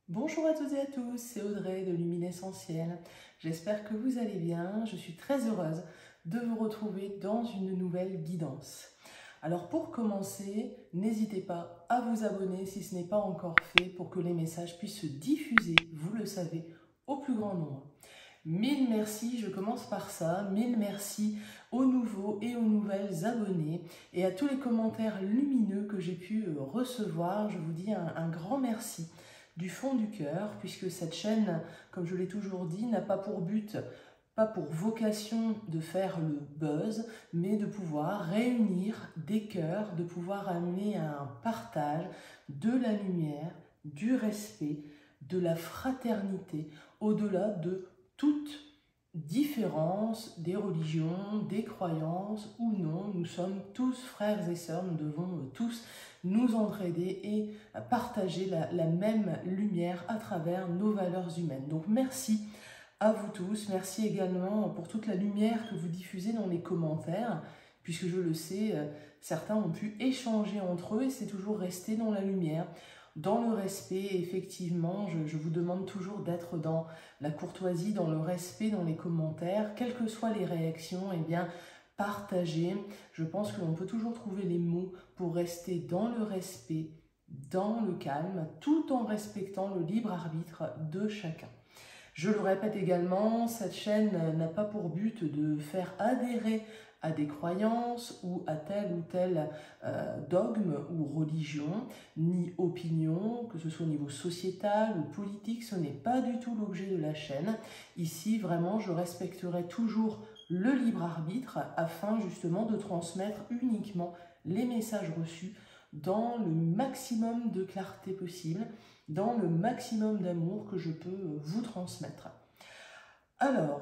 Bonjour à toutes et à tous, c'est Audrey de Luminessentiel. J'espère que vous allez bien. Je suis très heureuse de vous retrouver dans une nouvelle guidance. Alors pour commencer, n'hésitez pas à vous abonner si ce n'est pas encore fait pour que les messages puissent se diffuser, vous le savez, au plus grand nombre. Mille merci, je commence par ça. Mille merci aux nouveaux et aux nouvelles abonnés et à tous les commentaires lumineux que j'ai pu recevoir. Je vous dis un grand merci du fond du cœur, puisque cette chaîne, comme je l'ai toujours dit, n'a pas pour but, pas pour vocation de faire le buzz, mais de pouvoir réunir des cœurs, de pouvoir amener à un partage de la lumière, du respect, de la fraternité, au-delà de toute différence des religions, des croyances ou non. Nous sommes tous frères et sœurs, nous devons tous nous entraider et partager la même lumière à travers nos valeurs humaines. Donc merci à vous tous, merci également pour toute la lumière que vous diffusez dans les commentaires, puisque je le sais, certains ont pu échanger entre eux et c'est toujours resté dans la lumière. Dans le respect, effectivement, je vous demande toujours d'être dans la courtoisie, dans le respect, dans les commentaires, quelles que soient les réactions, eh bien, partagez. Je pense que l'on peut toujours trouver les mots pour rester dans le respect, dans le calme, tout en respectant le libre arbitre de chacun. Je le répète également, cette chaîne n'a pas pour but de faire adhérer à des croyances ou à tel ou tel dogme ou religion, ni opinion, que ce soit au niveau sociétal ou politique, ce n'est pas du tout l'objet de la chaîne. Ici, vraiment, je respecterai toujours le libre arbitre afin justement de transmettre uniquement les messages reçus dans le maximum de clarté possible, dans le maximum d'amour que je peux vous transmettre. Alors,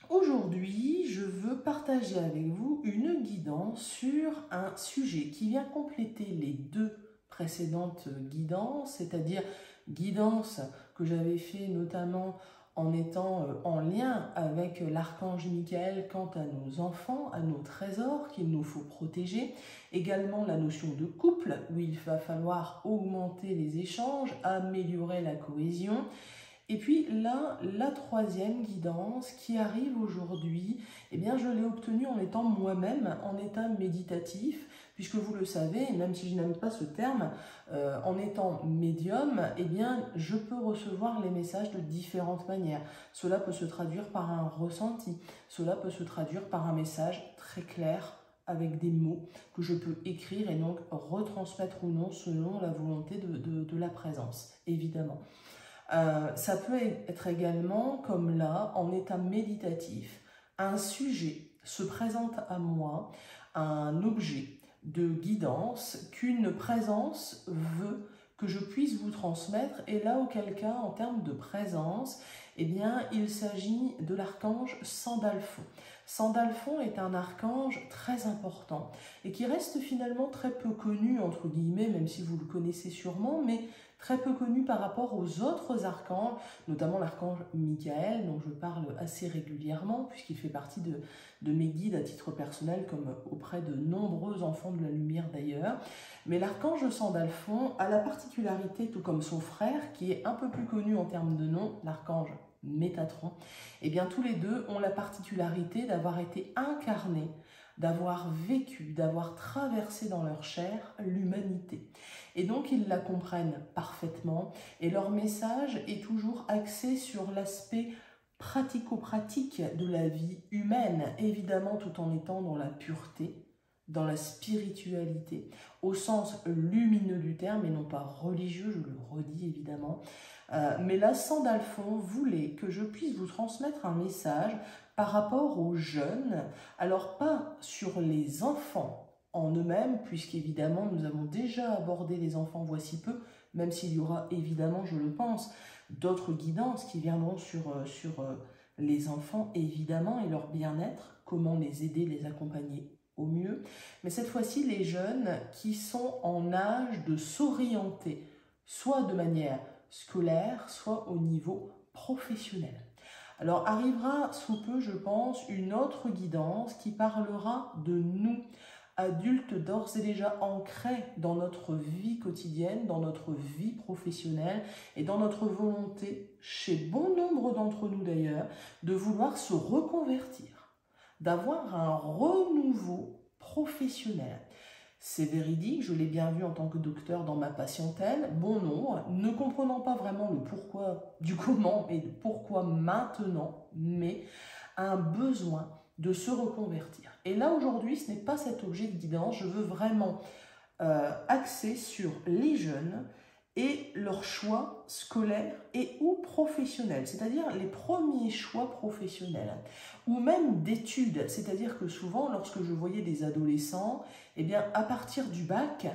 aujourd'hui, je veux partager avec vous une guidance sur un sujet qui vient compléter les deux précédentes guidances, c'est-à-dire guidance que j'avais fait notamment en étant en lien avec l'archange Michael quant à nos enfants, à nos trésors qu'il nous faut protéger. Également la notion de couple, où il va falloir augmenter les échanges, améliorer la cohésion. Et puis là, la troisième guidance qui arrive aujourd'hui, eh bien je l'ai obtenue en étant moi-même en état méditatif, puisque vous le savez, même si je n'aime pas ce terme, en étant médium, eh bien je peux recevoir les messages de différentes manières. Cela peut se traduire par un ressenti, cela peut se traduire par un message très clair, avec des mots que je peux écrire et donc retransmettre ou non selon la volonté de la présence, évidemment. Ça peut être également, comme là, en état méditatif, un sujet se présente à moi, un objet de guidance qu'une présence veut que je puisse vous transmettre. Et là, auquel cas, en termes de présence, eh bien, il s'agit de l'archange Sandalphon. Sandalphon est un archange très important et qui reste finalement très peu connu, entre guillemets, même si vous le connaissez sûrement, mais très peu connu par rapport aux autres archanges, notamment l'archange Michael, dont je parle assez régulièrement, puisqu'il fait partie de mes guides à titre personnel, comme auprès de nombreux enfants de la lumière d'ailleurs. Mais l'archange Sandalphon a la particularité, tout comme son frère, qui est un peu plus connu en termes de nom, l'archange Métatron, et bien tous les deux ont la particularité d'avoir été incarnés, d'avoir vécu, d'avoir traversé dans leur chair l'humanité. Et donc ils la comprennent parfaitement et leur message est toujours axé sur l'aspect pratico-pratique de la vie humaine, évidemment tout en étant dans la pureté, dans la spiritualité, au sens lumineux du terme et non pas religieux, je le redis évidemment. Mais là, Sandalphon voulait que je puisse vous transmettre un message par rapport aux jeunes, alors pas sur les enfants en eux-mêmes, puisqu'évidemment nous avons déjà abordé les enfants voici peu, même s'il y aura évidemment, je le pense, d'autres guidances qui viendront sur les enfants évidemment et leur bien-être, comment les aider, les accompagner au mieux, mais cette fois-ci les jeunes qui sont en âge de s'orienter, soit de manière scolaire, soit au niveau professionnel. Alors arrivera sous peu, je pense, une autre guidance qui parlera de nous, adulte d'ores et déjà ancré dans notre vie quotidienne, dans notre vie professionnelle et dans notre volonté, chez bon nombre d'entre nous d'ailleurs, de vouloir se reconvertir, d'avoir un renouveau professionnel. C'est véridique, je l'ai bien vu en tant que docteur dans ma patientèle, bon nombre, ne comprenant pas vraiment le pourquoi du comment et le pourquoi maintenant, mais un besoin de se reconvertir. Et là aujourd'hui, ce n'est pas cet objet de guidance, je veux vraiment axer sur les jeunes et leurs choix scolaires et ou professionnels, c'est-à-dire les premiers choix professionnels, ou même d'études, c'est-à-dire que souvent, lorsque je voyais des adolescents, eh bien, à partir du bac,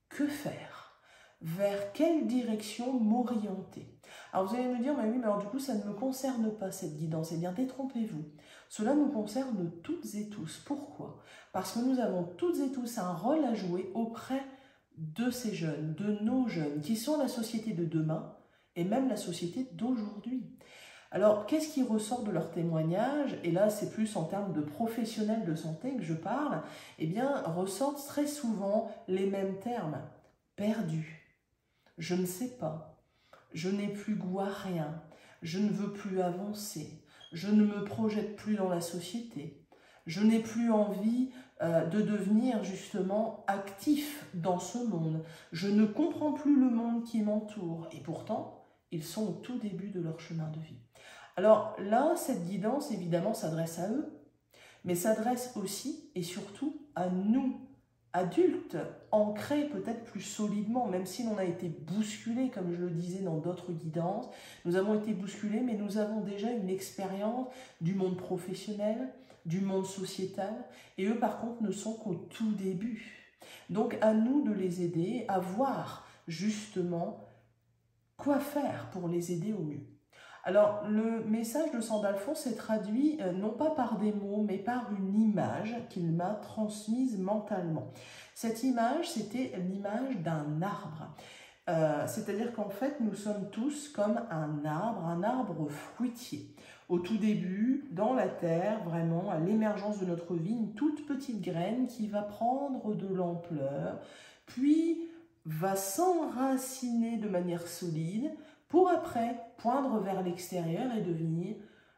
que faire? Vers quelle direction m'orienter? Alors vous allez me dire, mais oui, mais alors du coup, ça ne me concerne pas cette guidance. Eh bien, détrompez-vous. Cela nous concerne toutes et tous. Pourquoi? Parce que nous avons toutes et tous un rôle à jouer auprès de ces jeunes, de nos jeunes, qui sont la société de demain et même la société d'aujourd'hui. Alors, qu'est-ce qui ressort de leur témoignage? Et là, c'est plus en termes de professionnels de santé que je parle. Eh bien, ressortent très souvent les mêmes termes. Perdu, je ne sais pas, je n'ai plus goût à rien, je ne veux plus avancer, je ne me projette plus dans la société, je n'ai plus envie de devenir justement actif dans ce monde, je ne comprends plus le monde qui m'entoure. Et pourtant, ils sont au tout début de leur chemin de vie. Alors là, cette guidance, évidemment, s'adresse à eux, mais s'adresse aussi et surtout à nous, adultes, ancrés peut-être plus solidement, même si l'on a été bousculés, comme je le disais dans d'autres guidances, nous avons été bousculés, mais nous avons déjà une expérience du monde professionnel, du monde sociétal, et eux par contre ne sont qu'au tout début. Donc à nous de les aider à voir justement quoi faire pour les aider au mieux. Alors, le message de Sandalphon s'est traduit non pas par des mots, mais par une image qu'il m'a transmise mentalement. Cette image, c'était l'image d'un arbre. C'est-à-dire qu'en fait, nous sommes tous comme un arbre fruitier. Au tout début, dans la terre, vraiment, à l'émergence de notre vie, une toute petite graine qui va prendre de l'ampleur, puis va s'enraciner de manière solide, pour après poindre vers l'extérieur et devenir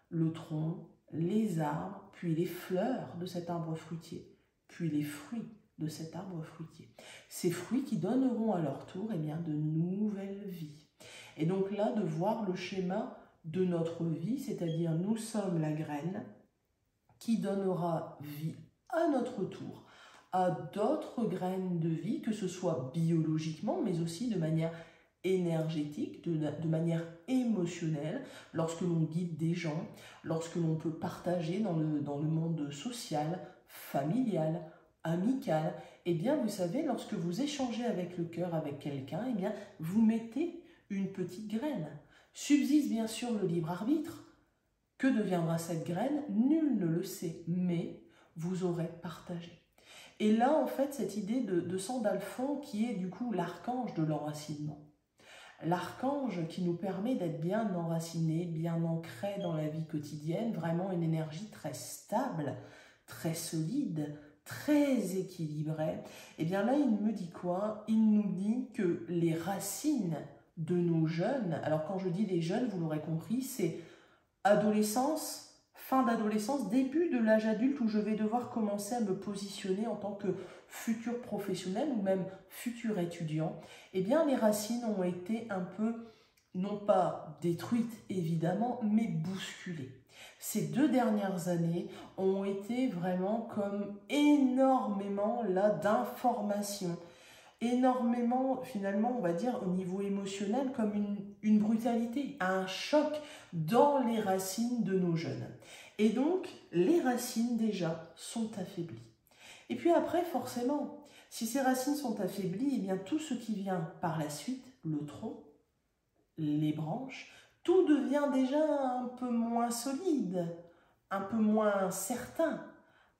le tronc, les arbres, puis les fleurs de cet arbre fruitier, puis les fruits de cet arbre fruitier. Ces fruits qui donneront à leur tour de nouvelles vies. Et donc là, de voir le schéma de notre vie, c'est-à-dire nous sommes la graine qui donnera vie à notre tour à d'autres graines de vie, que ce soit biologiquement, mais aussi de manière énergétique, de manière émotionnelle, lorsque l'on guide des gens, lorsque l'on peut partager dans le monde social, familial, amical. Eh bien, vous savez, lorsque vous échangez avec le cœur, avec quelqu'un, eh bien, vous mettez une petite graine. Subsiste bien sûr le libre arbitre. Que deviendra cette graine? Nul ne le sait, mais vous aurez partagé. Et là, en fait, cette idée de Sandalphon qui est du coup l'archange de l'enracinement. L'archange qui nous permet d'être bien enracinés, bien ancrés dans la vie quotidienne, vraiment une énergie très stable, très solide, très équilibrée. Et bien là, il me dit quoi? Il nous dit que les racines de nos jeunes, alors quand je dis les jeunes, vous l'aurez compris, c'est adolescence, fin d'adolescence, début de l'âge adulte où je vais devoir commencer à me positionner en tant que futur professionnel ou même futur étudiant, eh bien les racines ont été un peu, non pas détruites évidemment, mais bousculées. Ces 2 dernières années ont été vraiment comme énormément là d'informations, énormément, finalement, on va dire, au niveau émotionnel, comme une brutalité, un choc dans les racines de nos jeunes. Et donc, les racines, déjà, sont affaiblies. Et puis après, forcément, si ces racines sont affaiblies, eh bien, tout ce qui vient par la suite, le tronc, les branches, tout devient déjà un peu moins solide, un peu moins certain,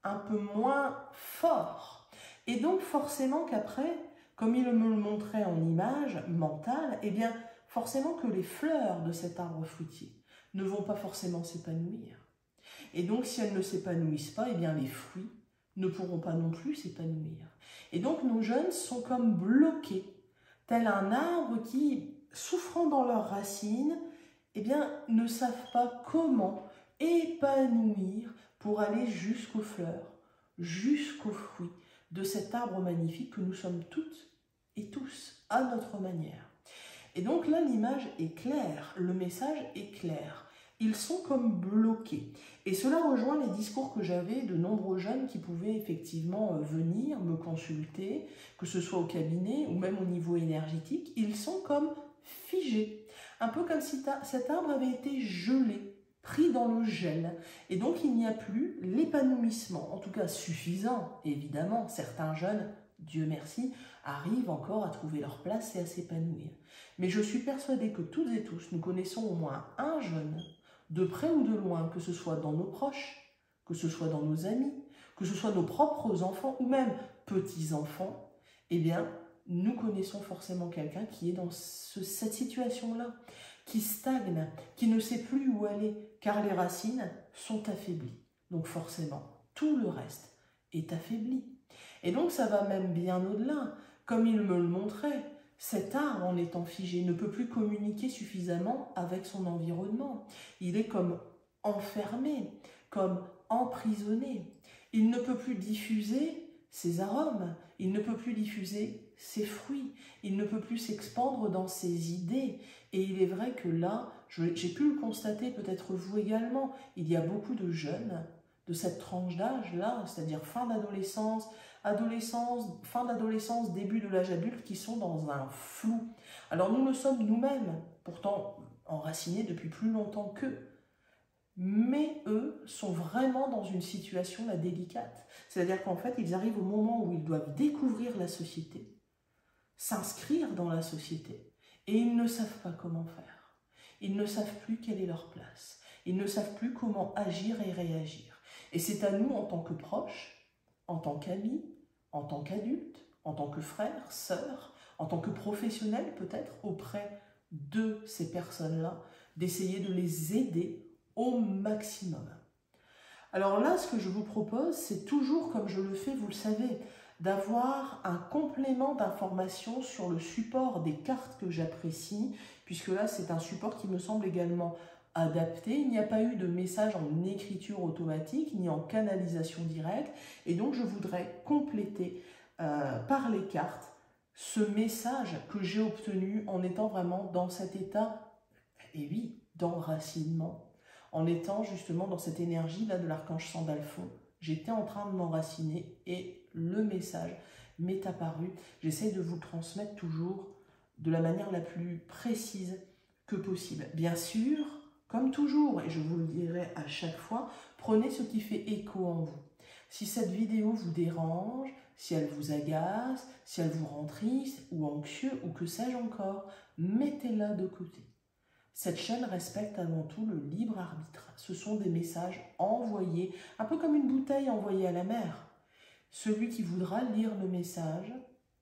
un peu moins fort. Et donc, forcément qu'après, comme il me le montrait en image mentale, eh bien, forcément que les fleurs de cet arbre fruitier ne vont pas forcément s'épanouir. Et donc, si elles ne s'épanouissent pas, eh bien, les fruits ne pourront pas non plus s'épanouir. Et donc nos jeunes sont comme bloqués, tel un arbre qui, souffrant dans leurs racines, eh bien, ne savent pas comment épanouir pour aller jusqu'aux fleurs, jusqu'aux fruits de cet arbre magnifique que nous sommes toutes et tous à notre manière. Et donc là, l'image est claire, le message est clair. Ils sont comme bloqués. Et cela rejoint les discours que j'avais de nombreux jeunes qui pouvaient effectivement venir me consulter, que ce soit au cabinet ou même au niveau énergétique. Ils sont comme figés, un peu comme si cet arbre avait été gelé, pris dans le gel. Et donc il n'y a plus l'épanouissement, en tout cas suffisant. Évidemment, certains jeunes, Dieu merci, arrivent encore à trouver leur place et à s'épanouir. Mais je suis persuadée que toutes et tous, nous connaissons au moins un jeune, de près ou de loin, que ce soit dans nos proches, que ce soit dans nos amis, que ce soit nos propres enfants ou même petits-enfants, eh bien, nous connaissons forcément quelqu'un qui est dans cette situation-là, qui stagne, qui ne sait plus où aller, car les racines sont affaiblies. Donc forcément, tout le reste est affaibli. Et donc ça va même bien au-delà, comme il me le montrait. Cet arbre, en étant figé, ne peut plus communiquer suffisamment avec son environnement. Il est comme enfermé, comme emprisonné. Il ne peut plus diffuser ses arômes, il ne peut plus diffuser ses fruits, il ne peut plus s'expandre dans ses idées. Et il est vrai que là, j'ai pu le constater, peut-être vous également, il y a beaucoup de jeunes de cette tranche d'âge-là, c'est-à-dire fin d'adolescence, fin d'adolescence, début de l'âge adulte, qui sont dans un flou. Alors nous le sommes nous-mêmes, pourtant enracinés depuis plus longtemps qu'eux, mais eux sont vraiment dans une situation là délicate. C'est-à-dire qu'en fait, ils arrivent au moment où ils doivent découvrir la société, s'inscrire dans la société, et ils ne savent pas comment faire. Ils ne savent plus quelle est leur place. Ils ne savent plus comment agir et réagir. Et c'est à nous, en tant que proches, en tant qu'amis, en tant qu'adultes, en tant que frères, sœurs, en tant que professionnels peut-être, auprès de ces personnes-là, d'essayer de les aider au maximum. Alors là, ce que je vous propose, c'est toujours, comme je le fais, vous le savez, d'avoir un complément d'information sur le support des cartes que j'apprécie, puisque là, c'est un support qui me semble également adapté. Il n'y a pas eu de message en écriture automatique, ni en canalisation directe, et donc je voudrais compléter par les cartes ce message que j'ai obtenu en étant vraiment dans cet état, et oui, d'enracinement, en étant justement dans cette énergie-là de l'archange Sandalphon. J'étais en train de m'enraciner et le message m'est apparu. J'essaie de vous le transmettre toujours de la manière la plus précise que possible. Bien sûr, comme toujours, et je vous le dirai à chaque fois, prenez ce qui fait écho en vous. Si cette vidéo vous dérange, si elle vous agace, si elle vous rend triste ou anxieux ou que sais-je encore, mettez-la de côté. Cette chaîne respecte avant tout le libre arbitre. Ce sont des messages envoyés, un peu comme une bouteille envoyée à la mer. Celui qui voudra lire le message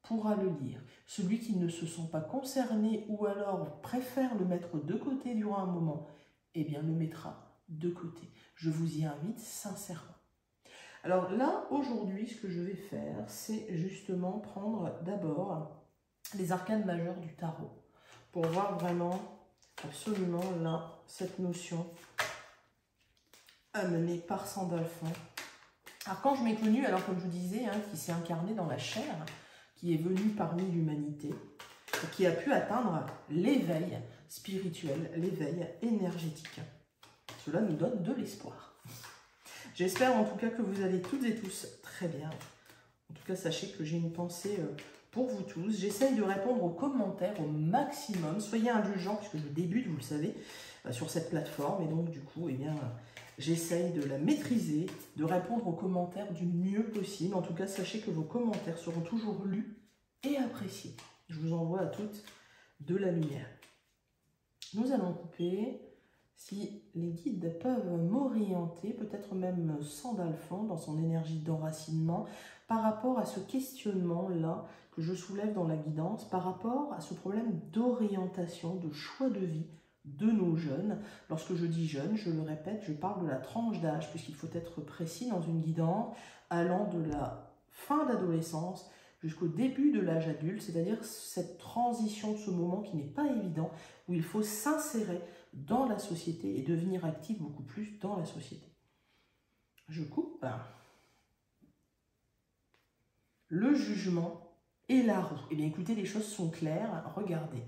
pourra le lire. Celui qui ne se sent pas concerné ou alors préfère le mettre de côté durant un moment, eh bien le mettra de côté. Je vous y invite sincèrement. Alors là, aujourd'hui, ce que je vais faire, c'est justement prendre d'abord les arcanes majeures du tarot pour voir vraiment, absolument là, cette notion amenée par Sandalphon. Archange méconnu, alors comme je vous disais, qui s'est incarné dans la chair, qui est venu parmi l'humanité, et qui a pu atteindre l'éveil spirituel, l'éveil énergétique. Cela nous donne de l'espoir. J'espère en tout cas que vous allez toutes et tous très bien. En tout cas, sachez que j'ai une pensée pour vous tous. J'essaye de répondre aux commentaires au maximum. Soyez indulgents puisque je débute, vous le savez, sur cette plateforme. Et donc, du coup, eh bien, j'essaye de la maîtriser, de répondre aux commentaires du mieux possible. En tout cas, sachez que vos commentaires seront toujours lus et appréciés. Je vous envoie à toutes de la lumière. Nous allons couper. Si les guides peuvent m'orienter, peut-être même Sandalphon dans son énergie d'enracinement, par rapport à ce questionnement-là que je soulève dans la guidance, par rapport à ce problème d'orientation, de choix de vie de nos jeunes. Lorsque je dis jeunes, je le répète, je parle de la tranche d'âge, puisqu'il faut être précis dans une guidance allant de la fin d'adolescence jusqu'au début de l'âge adulte, c'est-à-dire cette transition, ce moment qui n'est pas évident, où il faut s'insérer dans la société et devenir actif beaucoup plus dans la société. Je coupe. Le jugement et la roue. Eh bien écoutez, les choses sont claires, regardez.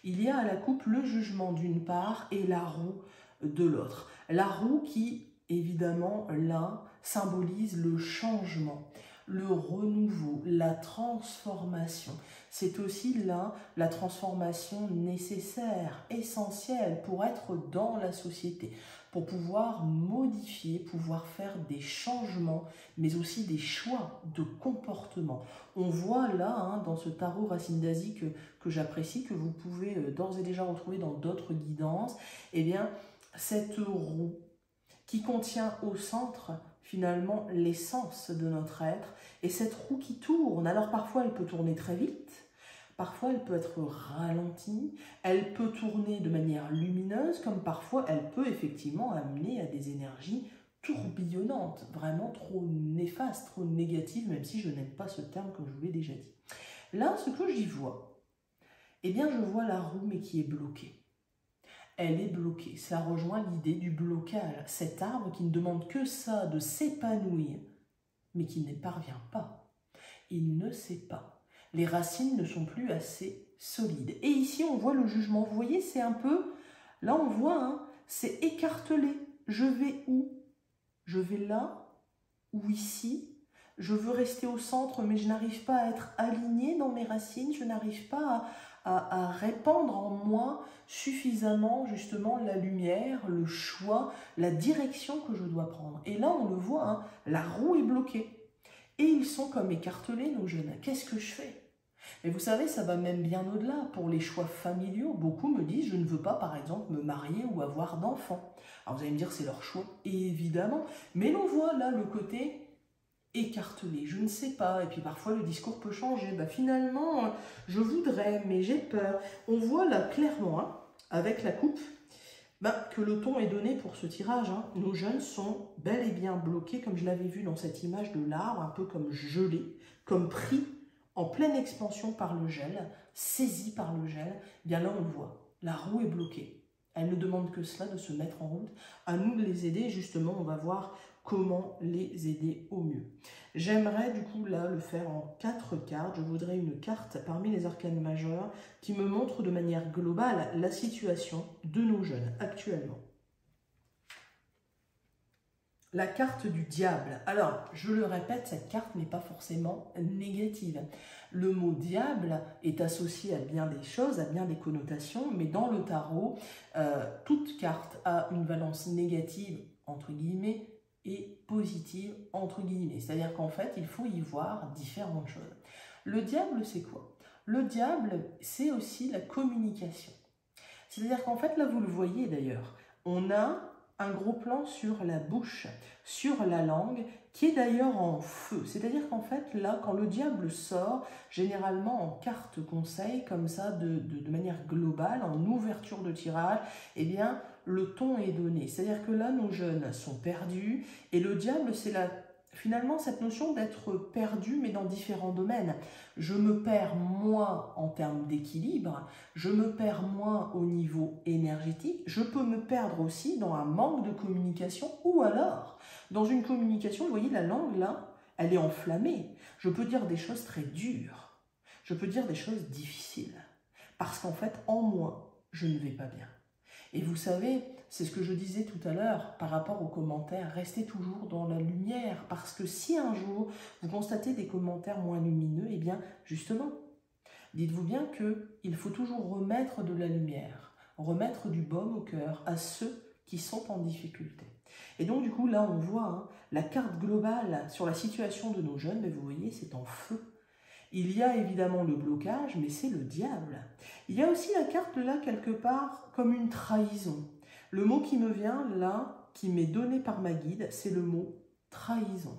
Il y a à la coupe le jugement d'une part et la roue de l'autre. La roue qui, évidemment, là, symbolise le changement, le renouveau, la transformation. C'est aussi là la transformation nécessaire, essentielle pour être dans la société, pour pouvoir modifier, pouvoir faire des changements, mais aussi des choix de comportement. On voit là, dans ce tarot Racine d'Asie que j'apprécie, que vous pouvez d'ores et déjà retrouver dans d'autres guidances, eh bien, cette roue qui contient au centre finalement l'essence de notre être, et cette roue qui tourne. Alors parfois elle peut tourner très vite, parfois elle peut être ralentie, elle peut tourner de manière lumineuse, comme parfois elle peut effectivement amener à des énergies tourbillonnantes, vraiment trop néfastes, trop négatives, même si je n'aime pas ce terme comme je vous l'ai déjà dit. Là, ce que j'y vois, eh bien je vois la roue mais qui est bloquée. Elle est bloquée. Ça rejoint l'idée du blocage. Cet arbre qui ne demande que ça, de s'épanouir, mais qui n'y parvient pas. Il ne sait pas. Les racines ne sont plus assez solides. Et ici, on voit le jugement. Vous voyez, c'est un peu... Là, on voit, c'est écartelé. Je vais où? Je vais là ou ici? Je veux rester au centre, mais je n'arrive pas à être aligné dans mes racines. Je n'arrive pas à répandre en moi suffisamment justement la lumière, le choix, la direction que je dois prendre. Et là, on le voit, la roue est bloquée. Et ils sont comme écartelés, nos jeunes. Qu'est-ce que je fais? Et vous savez, ça va même bien au-delà. Pour les choix familiaux, beaucoup me disent, je ne veux pas, par exemple, me marier ou avoir d'enfants. Alors vous allez me dire, c'est leur choix, évidemment. Mais l'on voit là le côté écartelé, je ne sais pas, et puis parfois le discours peut changer, finalement je voudrais mais j'ai peur. On voit là clairement avec la coupe que le ton est donné pour ce tirage. Nos jeunes sont bel et bien bloqués, comme je l'avais vu dans cette image de l'arbre, un peu comme gelés, comme pris en pleine expansion par le gel, saisis par le gel. Bien là on le voit, la roue est bloquée, elle ne demande que cela, de se mettre en route. À nous de les aider, justement on va voir comment les aider au mieux. J'aimerais du coup là le faire en 4 cartes. Je voudrais une carte parmi les arcanes majeures qui me montre de manière globale la situation de nos jeunes actuellement. La carte du diable. Alors, je le répète, cette carte n'est pas forcément négative. Le mot diable est associé à bien des choses, à bien des connotations, mais dans le tarot, toute carte a une valence négative, entre guillemets, et positive, entre guillemets. C'est-à-dire qu'en fait, il faut y voir différentes choses. Le diable, c'est quoi? Le diable, c'est aussi la communication. C'est-à-dire qu'en fait, là, vous le voyez d'ailleurs, on a un gros plan sur la bouche, sur la langue, qui est d'ailleurs en feu. C'est-à-dire qu'en fait, là, quand le diable sort, généralement en carte conseil, comme ça, de manière globale, en ouverture de tirage, eh bien, le ton est donné. C'est-à-dire que là, nos jeunes sont perdus, et le diable, c'est finalement cette notion d'être perdu, mais dans différents domaines. Je me perds moi en termes d'équilibre, je me perds moi au niveau énergétique, je peux me perdre aussi dans un manque de communication, ou alors dans une communication, vous voyez la langue là, elle est enflammée. Je peux dire des choses très dures, je peux dire des choses difficiles, parce qu'en fait, en moi, je ne vais pas bien. Et vous savez, c'est ce que je disais tout à l'heure par rapport aux commentaires, restez toujours dans la lumière, parce que si un jour vous constatez des commentaires moins lumineux, eh bien justement, dites-vous bien qu'il faut toujours remettre de la lumière, remettre du baume au cœur à ceux qui sont en difficulté. Et donc du coup là on voit la carte globale sur la situation de nos jeunes, mais vous voyez c'est en feu. Il y a évidemment le blocage, mais c'est le diable. Il y a aussi la carte là, quelque part, comme une trahison. Le mot qui me vient là, qui m'est donné par ma guide, c'est le mot trahison.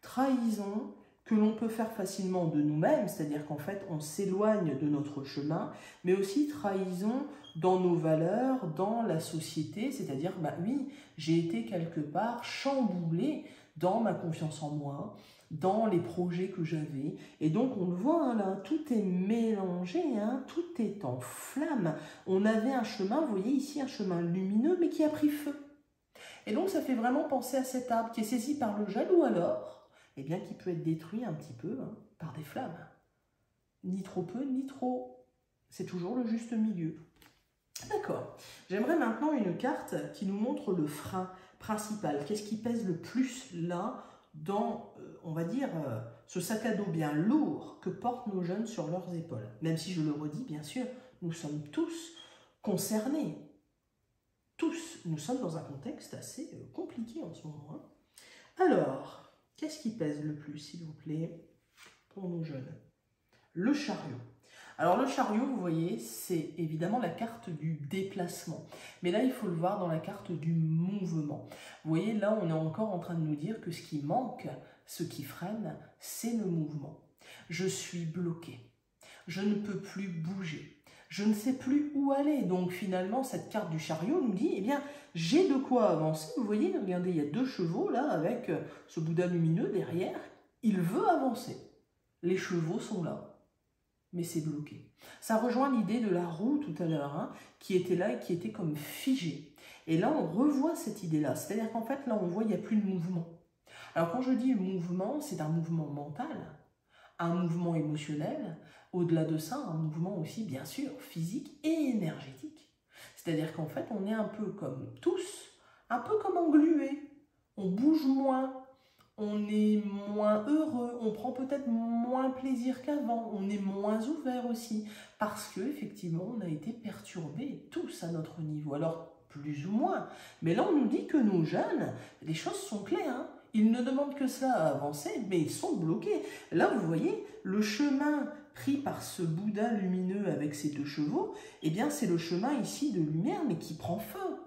Trahison que l'on peut faire facilement de nous-mêmes, c'est-à-dire qu'en fait, on s'éloigne de notre chemin, mais aussi trahison dans nos valeurs, dans la société, c'est-à-dire, bah oui, j'ai été quelque part chamboulée dans ma confiance en moi, dans les projets que j'avais, et donc on le voit, hein, là, tout est mélangé, hein, tout est en flammes. On avait un chemin, vous voyez ici, un chemin lumineux, mais qui a pris feu. Et donc ça fait vraiment penser à cet arbre qui est saisi par le gel, ou alors, eh bien, qui peut être détruit un petit peu, hein, par des flammes. Ni trop peu, ni trop. C'est toujours le juste milieu. D'accord. J'aimerais maintenant une carte qui nous montre le frein principal. Qu'est-ce qui pèse le plus là dans, on va dire, ce sac à dos bien lourd que portent nos jeunes sur leurs épaules. Même si je le redis, bien sûr, nous sommes tous concernés. Tous, nous sommes dans un contexte assez compliqué en ce moment. Hein. Alors, qu'est-ce qui pèse le plus, s'il vous plaît, pour nos jeunes? Le chariot. Alors le chariot, vous voyez, c'est évidemment la carte du déplacement. Mais là, il faut le voir dans la carte du mouvement. Vous voyez, là, on est encore en train de nous dire que ce qui manque, ce qui freine, c'est le mouvement. Je suis bloqué. Je ne peux plus bouger. Je ne sais plus où aller. Donc finalement, cette carte du chariot nous dit, eh bien, j'ai de quoi avancer. Vous voyez, regardez, il y a 2 chevaux là, avec ce Bouddha lumineux derrière. Il veut avancer. Les chevaux sont là. Mais c'est bloqué. Ça rejoint l'idée de la roue tout à l'heure, hein, qui était là et qui était comme figée. Et là, on revoit cette idée-là. C'est-à-dire qu'en fait, là, on voit qu'il n'y a plus de mouvement. Alors, quand je dis mouvement, c'est un mouvement mental, un mouvement émotionnel, au-delà de ça, un mouvement aussi, bien sûr, physique et énergétique. C'est-à-dire qu'en fait, on est un peu comme tous, un peu comme englués. On bouge moins. On est moins heureux, on prend peut-être moins plaisir qu'avant, on est moins ouvert aussi, parce que effectivement on a été perturbés tous à notre niveau, alors plus ou moins. Mais là on nous dit que nos jeunes, les choses sont claires, hein. Ils ne demandent que ça à avancer, mais ils sont bloqués. Là vous voyez, le chemin pris par ce Bouddha lumineux avec ses 2 chevaux, eh bien c'est le chemin ici de lumière, mais qui prend feu.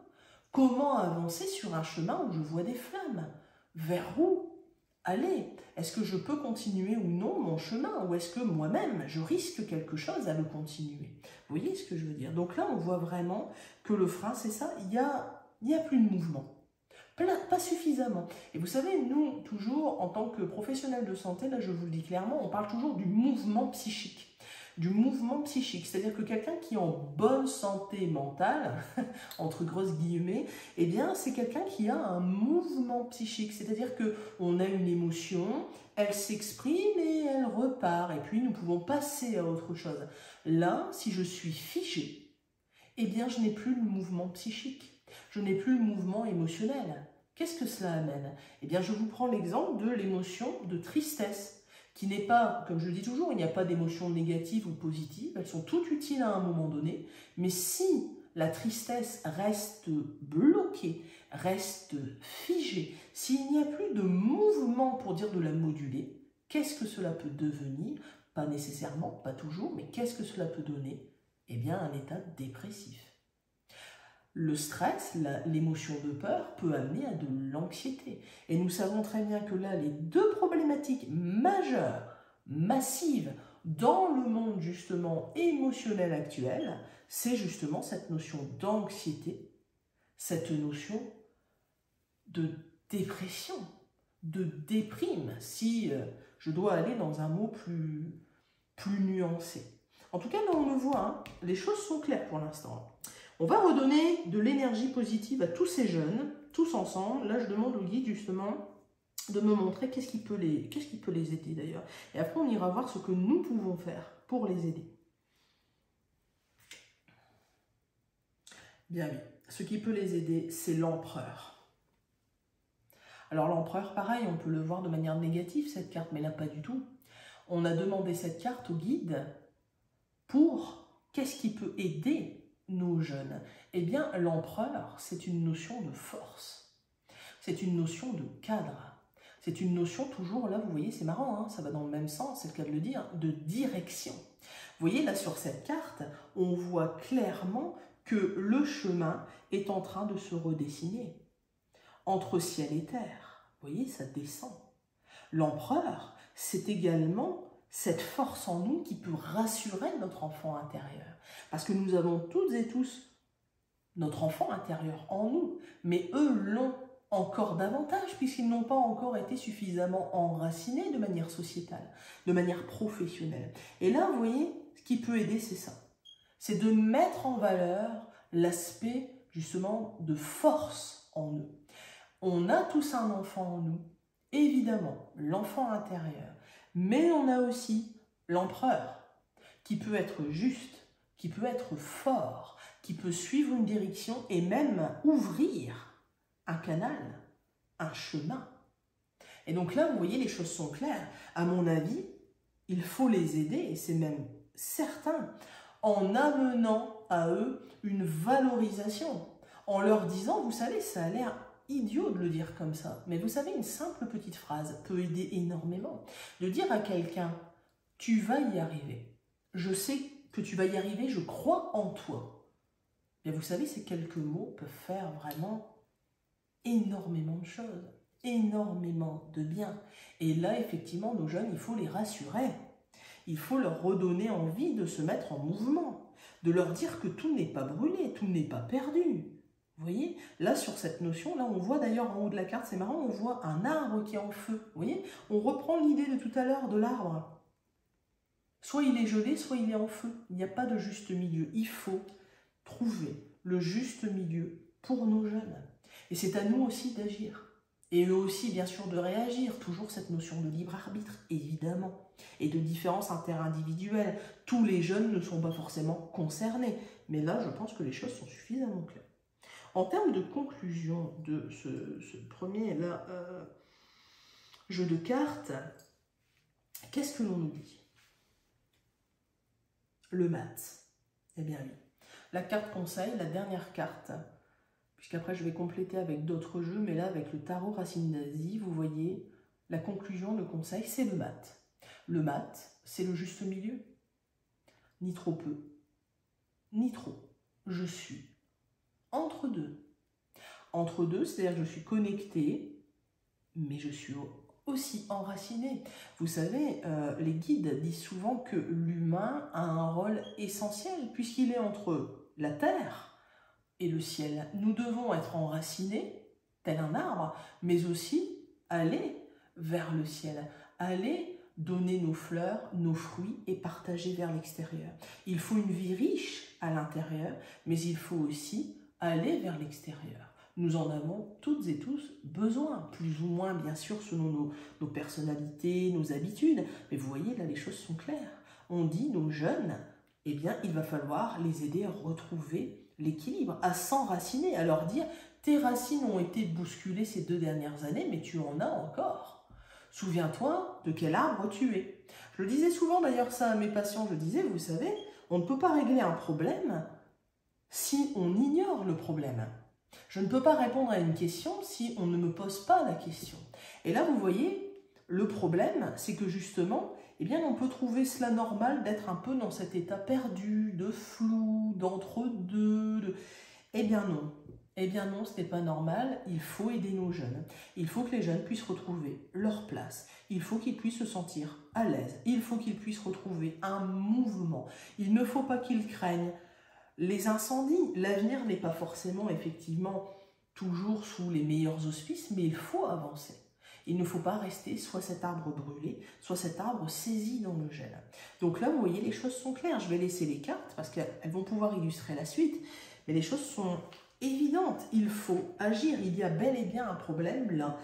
Comment avancer sur un chemin où je vois des flammes? Vers où? Allez, est-ce que je peux continuer ou non mon chemin? Ou est-ce que moi-même, je risque quelque chose à le continuer? Vous voyez ce que je veux dire? Donc là, on voit vraiment que le frein, c'est ça, il y a plus de mouvement. Pas suffisamment. Et vous savez, nous, toujours, en tant que professionnels de santé, là, je vous le dis clairement, on parle toujours du mouvement psychique. Du mouvement psychique, c'est-à-dire que quelqu'un qui est en bonne santé mentale, entre grosses guillemets, eh bien c'est quelqu'un qui a un mouvement psychique, c'est-à-dire qu'on a une émotion, elle s'exprime et elle repart, et puis nous pouvons passer à autre chose. Là, si je suis figé, eh bien je n'ai plus le mouvement psychique, je n'ai plus le mouvement émotionnel. Qu'est-ce que cela amène? Eh bien je vous prends l'exemple de l'émotion de tristesse, qui n'est pas, comme je le dis toujours, il n'y a pas d'émotions négatives ou positives, elles sont toutes utiles à un moment donné, mais si la tristesse reste bloquée, reste figée, s'il n'y a plus de mouvement pour dire de la moduler, qu'est-ce que cela peut devenir? Pas nécessairement, pas toujours, mais qu'est-ce que cela peut donner? Eh bien, un état dépressif. Le stress, l'émotion de peur peut amener à de l'anxiété. Et nous savons très bien que là, les 2 problématiques majeures, massives, dans le monde justement émotionnel actuel, c'est justement cette notion d'anxiété, cette notion de dépression, de déprime, si je dois aller dans un mot plus nuancé. En tout cas, là on le voit, hein, les choses sont claires pour l'instant. On va redonner de l'énergie positive à tous ces jeunes, tous ensemble. Là, je demande au guide, justement, de me montrer qu'est-ce qui peut les aider, d'ailleurs. Et après, on ira voir ce que nous pouvons faire pour les aider. Bien oui, ce qui peut les aider, c'est l'empereur. Alors, l'empereur, pareil, on peut le voir de manière négative, cette carte, mais là, pas du tout. On a demandé cette carte au guide pour qu'est-ce qui peut aider nos jeunes. Eh bien, l'empereur, c'est une notion de force. C'est une notion de cadre. C'est une notion toujours, là, vous voyez, c'est marrant, hein, ça va dans le même sens, c'est le cas de le dire, de direction. Vous voyez, là, sur cette carte, on voit clairement que le chemin est en train de se redessiner. Entre ciel et terre, vous voyez, ça descend. L'empereur, c'est également cette force en nous qui peut rassurer notre enfant intérieur. Parce que nous avons toutes et tous notre enfant intérieur en nous, mais eux l'ont encore davantage puisqu'ils n'ont pas encore été suffisamment enracinés de manière sociétale, de manière professionnelle. Et là, vous voyez, ce qui peut aider, c'est ça. C'est de mettre en valeur l'aspect justement de force en nous. On a tous un enfant en nous, évidemment, l'enfant intérieur, mais on a aussi l'empereur qui peut être juste, qui peut être fort, qui peut suivre une direction et même ouvrir un canal, un chemin. Et donc là, vous voyez, les choses sont claires. À mon avis, il faut les aider, et c'est même certain, en amenant à eux une valorisation, en leur disant, vous savez, ça a l'air idiot de le dire comme ça, mais vous savez, une simple petite phrase peut aider énormément. De dire à quelqu'un, tu vas y arriver, je sais que tu vas y arriver, je crois en toi. Mais vous savez, ces quelques mots peuvent faire vraiment énormément de choses, énormément de bien. Et là, effectivement, nos jeunes, il faut les rassurer. Il faut leur redonner envie de se mettre en mouvement, de leur dire que tout n'est pas brûlé, tout n'est pas perdu. Vous voyez, là, sur cette notion, là, on voit d'ailleurs en haut de la carte, c'est marrant, on voit un arbre qui est en feu. Vous voyez, on reprend l'idée de tout à l'heure de l'arbre. Soit il est gelé, soit il est en feu. Il n'y a pas de juste milieu. Il faut trouver le juste milieu pour nos jeunes. Et c'est à nous aussi d'agir. Et eux aussi, bien sûr, de réagir. Toujours cette notion de libre arbitre, évidemment. Et de différence interindividuelle. Tous les jeunes ne sont pas forcément concernés. Mais là, je pense que les choses sont suffisamment claires. En termes de conclusion de ce premier là, jeu de cartes, qu'est-ce que l'on nous dit? Le mat. Eh bien oui. La carte conseil, la dernière carte, puisqu'après je vais compléter avec d'autres jeux, mais là avec le tarot Racine d'Asie, vous voyez, la conclusion, le conseil, c'est le mat. Le mat, c'est le juste milieu. Ni trop peu, ni trop. Je suis entre deux. Entre deux, c'est-à-dire que je suis connectée, mais je suis aussi enracinée. Vous savez, les guides disent souvent que l'humain a un rôle essentiel, puisqu'il est entre la terre et le ciel. Nous devons être enracinés, tel un arbre, mais aussi aller vers le ciel, aller donner nos fleurs, nos fruits et partager vers l'extérieur. Il faut une vie riche à l'intérieur, mais il faut aussi aller vers l'extérieur. Nous en avons toutes et tous besoin, plus ou moins bien sûr selon nos personnalités, nos habitudes. Mais vous voyez, là les choses sont claires. On dit nos jeunes, eh bien il va falloir les aider à retrouver l'équilibre, à s'enraciner, à leur dire tes racines ont été bousculées ces 2 dernières années, mais tu en as encore. Souviens-toi de quel arbre tu es. Je le disais souvent d'ailleurs ça à mes patients, je disais, vous savez, on ne peut pas régler un problème si on ignore le problème. Je ne peux pas répondre à une question si on ne me pose pas la question. Et là, vous voyez, le problème, c'est que justement, eh bien, on peut trouver cela normal d'être un peu dans cet état perdu, de flou, d'entre-deux. Eh bien non. Eh bien non, ce n'est pas normal. Il faut aider nos jeunes. Il faut que les jeunes puissent retrouver leur place. Il faut qu'ils puissent se sentir à l'aise. Il faut qu'ils puissent retrouver un mouvement. Il ne faut pas qu'ils craignent les incendies. L'avenir n'est pas forcément, effectivement, toujours sous les meilleurs auspices, mais il faut avancer. Il ne faut pas rester soit cet arbre brûlé, soit cet arbre saisi dans le gel. Donc là, vous voyez, les choses sont claires. Je vais laisser les cartes parce qu'elles vont pouvoir illustrer la suite. Mais les choses sont évidentes. Il faut agir. Il y a bel et bien un problème là.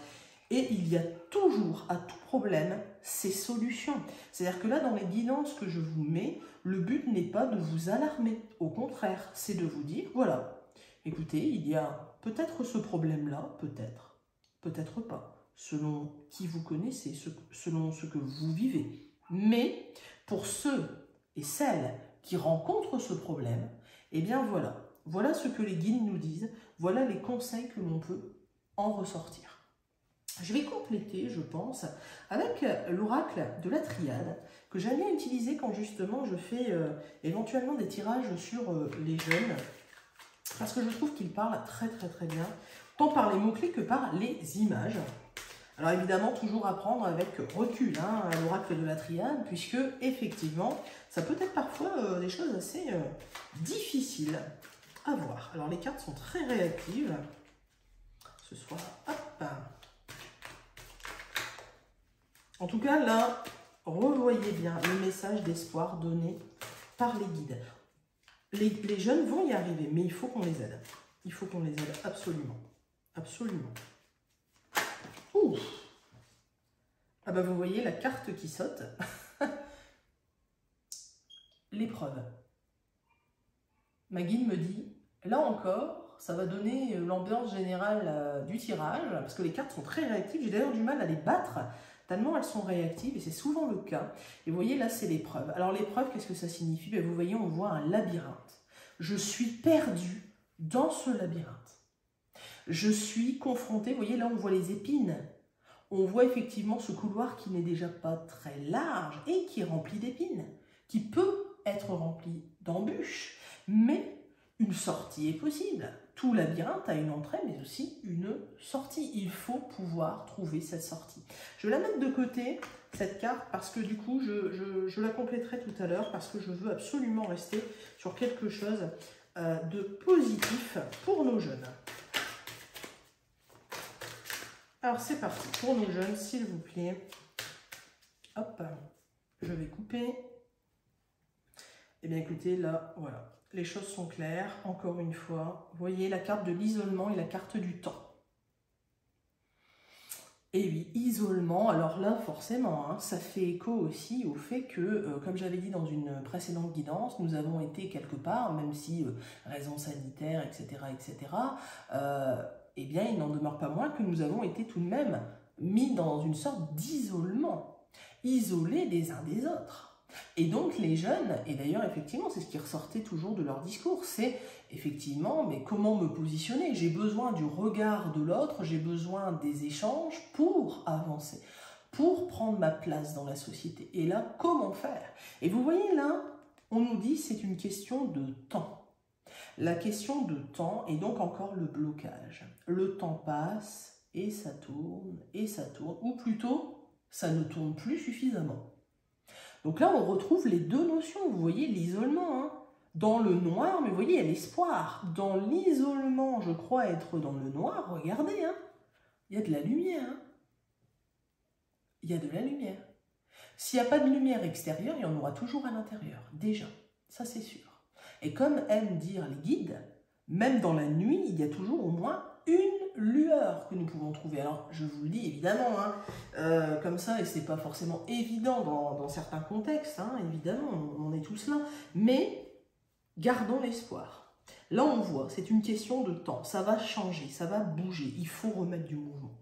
Et il y a toujours, à tout problème, ses solutions. C'est-à-dire que là, dans les guidances que je vous mets, le but n'est pas de vous alarmer. Au contraire, c'est de vous dire, voilà, écoutez, il y a peut-être ce problème-là, peut-être, peut-être pas, selon qui vous connaissez, selon ce que vous vivez. Mais pour ceux et celles qui rencontrent ce problème, eh bien voilà, voilà ce que les guides nous disent, voilà les conseils que l'on peut en ressortir. Je vais compléter, je pense, avec l'oracle de la triade, que j'aime bien utiliser quand justement je fais éventuellement des tirages sur les jeunes, parce que je trouve qu'il parle très très très bien, tant par les mots-clés que par les images. Alors évidemment, toujours apprendre avec recul hein, à l'oracle de la triade, puisque effectivement, ça peut être parfois des choses assez difficiles à voir. Alors les cartes sont très réactives. Ce soir, hop. En tout cas, là, revoyez bien le message d'espoir donné par les guides. Les jeunes vont y arriver, mais il faut qu'on les aide. Il faut qu'on les aide absolument. Absolument. Ouh. Ah bah vous voyez la carte qui saute. L'épreuve. Ma guide me dit, là encore, ça va donner l'ambiance générale du tirage, parce que les cartes sont très réactives. J'ai d'ailleurs du mal à les battre, tellement elles sont réactives, et c'est souvent le cas. Et vous voyez, là, c'est l'épreuve. Alors l'épreuve, qu'est-ce que ça signifie? Ben, vous voyez, on voit un labyrinthe. Je suis perdue dans ce labyrinthe. Je suis confrontée, vous voyez, là, on voit les épines. On voit effectivement ce couloir qui n'est déjà pas très large et qui est rempli d'épines, qui peut être rempli d'embûches, mais une sortie est possible. Tout labyrinthe a une entrée, mais aussi une sortie. Il faut pouvoir trouver cette sortie. Je vais la mettre de côté, cette carte, parce que du coup, je la compléterai tout à l'heure, parce que je veux absolument rester sur quelque chose de positif pour nos jeunes. Alors, c'est parti pour nos jeunes, s'il vous plaît. Hop, je vais couper. Eh bien, écoutez, là, voilà. Les choses sont claires, encore une fois. Vous voyez la carte de l'isolement et la carte du temps. Et oui, isolement, alors là, forcément, hein, ça fait écho aussi au fait que, comme j'avais dit dans une précédente guidance, nous avons été quelque part, même si raison sanitaire, etc., eh bien, il n'en demeure pas moins que nous avons été tout de même mis dans une sorte d'isolement, isolés des uns des autres. Et donc les jeunes, et d'ailleurs effectivement c'est ce qui ressortait toujours de leur discours, c'est effectivement mais comment me positionner? J'ai besoin du regard de l'autre, j'ai besoin des échanges pour avancer, pour prendre ma place dans la société. Et là, comment faire? Et vous voyez là, on nous dit c'est une question de temps. La question de temps est donc encore le blocage. Le temps passe et ça tourne, ou plutôt ça ne tourne plus suffisamment. Donc là, on retrouve les deux notions. Vous voyez l'isolement. Hein. Dans le noir, mais vous voyez, il y a l'espoir. Dans l'isolement, je crois être dans le noir. Regardez, hein. Il y a de la lumière. Hein. Il y a de la lumière. S'il n'y a pas de lumière extérieure, il y en aura toujours à l'intérieur. Déjà, ça c'est sûr. Et comme aiment dire les guides, même dans la nuit, il y a toujours au moins une lueur que nous pouvons trouver. Alors, je vous le dis évidemment, hein, comme ça, et c'est pas forcément évident dans certains contextes, hein, évidemment, on est tous là, mais gardons l'espoir. Là, on voit, c'est une question de temps, ça va changer, ça va bouger, il faut remettre du mouvement.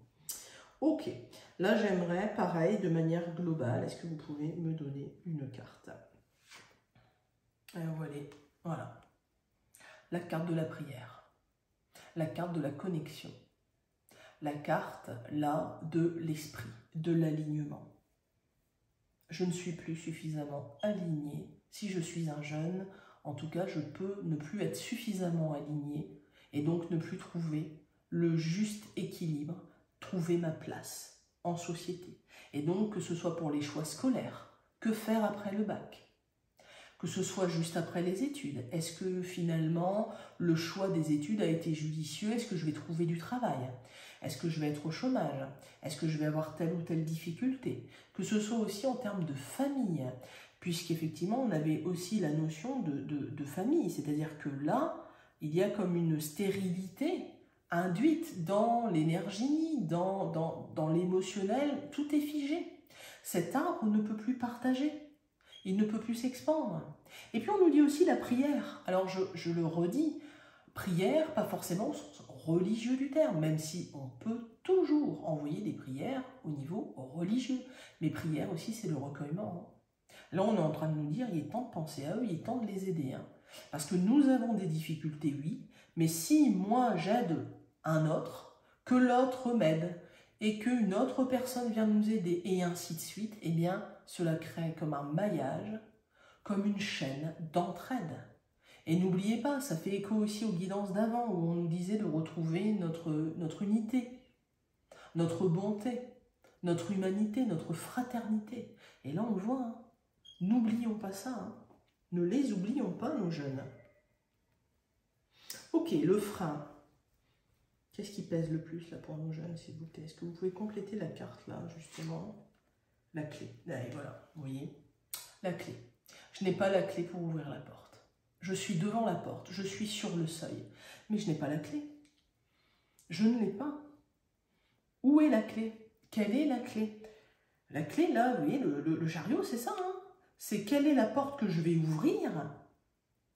Ok, là, j'aimerais, pareil, de manière globale, est-ce que vous pouvez me donner une carte? Alors, voilà, la carte de la prière. La carte de la connexion, la carte, là, de l'esprit, de l'alignement. Je ne suis plus suffisamment aligné. Si je suis un jeune, en tout cas, je peux ne plus être suffisamment aligné et donc ne plus trouver le juste équilibre, trouver ma place en société. Et donc, que ce soit pour les choix scolaires, que faire après le bac ? Que ce soit juste après les études. Est-ce que finalement le choix des études a été judicieux? Est-ce que je vais trouver du travail? Est-ce que je vais être au chômage? Est-ce que je vais avoir telle ou telle difficulté? Que ce soit aussi en termes de famille, puisqu'effectivement on avait aussi la notion de famille, c'est-à-dire que là, il y a comme une stérilité induite dans l'énergie, dans l'émotionnel, tout est figé. Cet arbre ne peut plus partager. Il ne peut plus s'expandre. Et puis on nous dit aussi la prière. Alors je le redis, prière, pas forcément au sens religieux du terme, même si on peut toujours envoyer des prières au niveau religieux. Mais prière aussi, c'est le recueillement. Là, on est en train de nous dire, il est temps de penser à eux, il est temps de les aider. Parce que nous avons des difficultés, oui, mais si moi j'aide un autre, que l'autre m'aide, et qu'une autre personne vient nous aider, et ainsi de suite, eh bien, cela crée comme un maillage, comme une chaîne d'entraide. Et n'oubliez pas, ça fait écho aussi aux guidances d'avant, où on nous disait de retrouver notre unité, notre bonté. notre humanité, notre fraternité. Et là, on le voit, hein. N'oublions pas ça, hein. Ne les oublions pas, nos jeunes. Ok, le frein. Qu'est-ce qui pèse le plus là pour nos jeunes, s'il vous plaît? Est-ce que vous pouvez compléter la carte là, justement? La clé. Et voilà, vous voyez? La clé. Je n'ai pas la clé pour ouvrir la porte. Je suis devant la porte, je suis sur le seuil, mais je n'ai pas la clé. Je ne l'ai pas. Où est la clé? Quelle est la clé? La clé, là, vous voyez, le chariot, c'est ça, hein? C'est quelle est la porte que je vais ouvrir?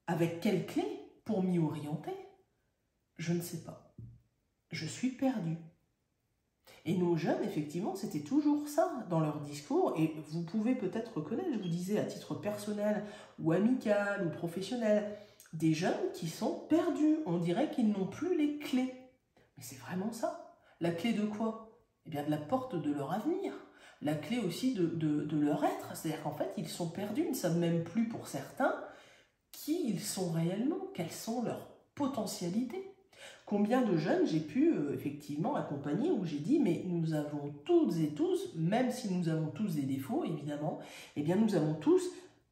Avec quelle clé pour m'y orienter? Je ne sais pas. Je suis perdue. Et nos jeunes, effectivement, c'était toujours ça dans leur discours. Et vous pouvez peut-être reconnaître, je vous disais, à titre personnel ou amical ou professionnel, des jeunes qui sont perdus. On dirait qu'ils n'ont plus les clés. Mais c'est vraiment ça. La clé de quoi? Eh bien, de la porte de leur avenir. La clé aussi de leur être. C'est-à-dire qu'en fait, ils sont perdus. Ils ne savent même plus pour certains qui ils sont réellement, quelles sont leurs potentialités. Combien de jeunes j'ai pu effectivement accompagner où j'ai dit, mais nous avons toutes et tous, même si nous avons tous des défauts, évidemment, eh bien nous avons tous